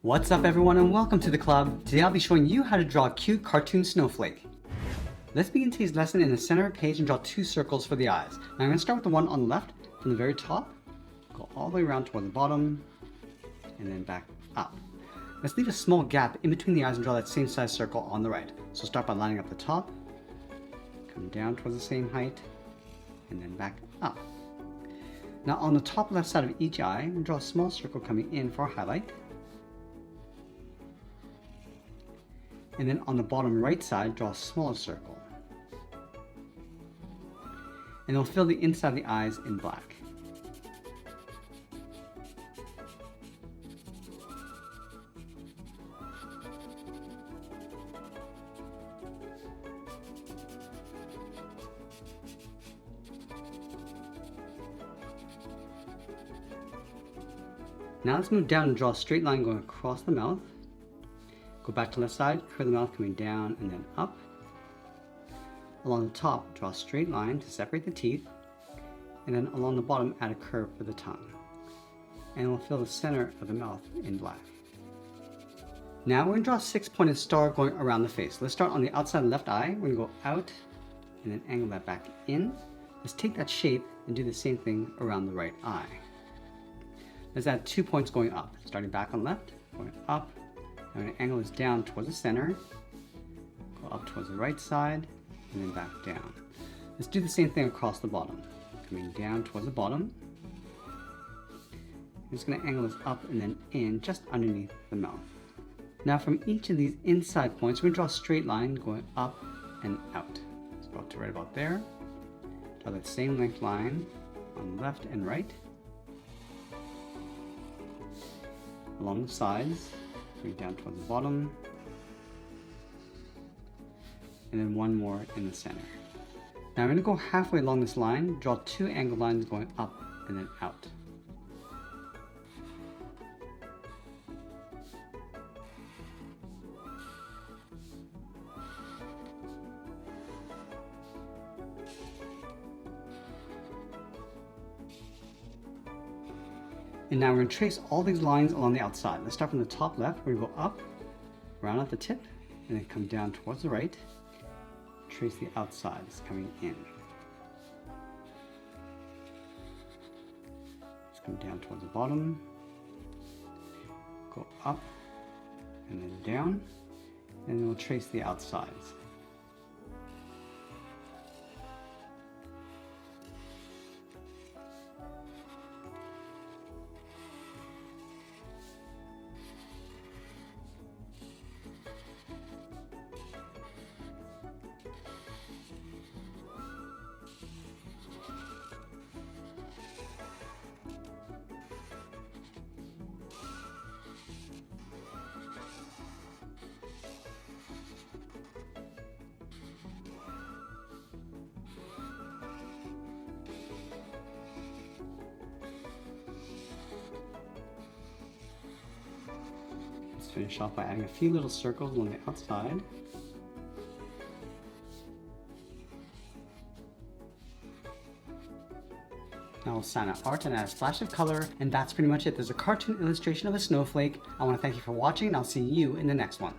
What's up everyone and welcome to the club. Today I'll be showing you how to draw a cute cartoon snowflake. Let's begin today's lesson in the center of the page and draw two circles for the eyes. Now I'm going to start with the one on the left from the very top, go all the way around toward the bottom, and then back up. Let's leave a small gap in between the eyes and draw that same size circle on the right. So start by lining up the top, come down towards the same height, and then back up. Now on the top left side of each eye, we'll draw a small circle coming in for a highlight. And then on the bottom right side, draw a smaller circle. And we'll fill the inside of the eyes in black. Now let's move down and draw a straight line going across the mouth. Go back to left side, curve the mouth coming down and then up. Along the top, draw a straight line to separate the teeth. And then along the bottom, add a curve for the tongue. And we'll fill the center of the mouth in black. Now we're going to draw a 6-pointed star going around the face. Let's start on the outside left eye. We're going to go out and then angle that back in. Let's take that shape and do the same thing around the right eye. Let's add 2 points going up. Starting back on left, going up. I'm going to angle this down towards the center, go up towards the right side, and then back down. Let's do the same thing across the bottom. Coming down towards the bottom. I'm just going to angle this up and then in just underneath the mouth. Now from each of these inside points, we're going to draw a straight line going up and out. It's about to right about there. Draw that same length line on the left and right. Along the sides. Bring down towards the bottom, and then one more in the center. Now I'm going to go halfway along this line, draw 2 angled lines going up and then out. And now we're going to trace all these lines along the outside. Let's start from the top left. We're going to go up, round out the tip, and then come down towards the right. Trace the outsides coming in. Let's come down towards the bottom. Go up, and then down. And then we'll trace the outsides. Let's finish off by adding a few little circles on the outside. Now we'll sign out art and add a splash of color, and that's pretty much it. There's a cartoon illustration of a snowflake. I want to thank you for watching, and I'll see you in the next one.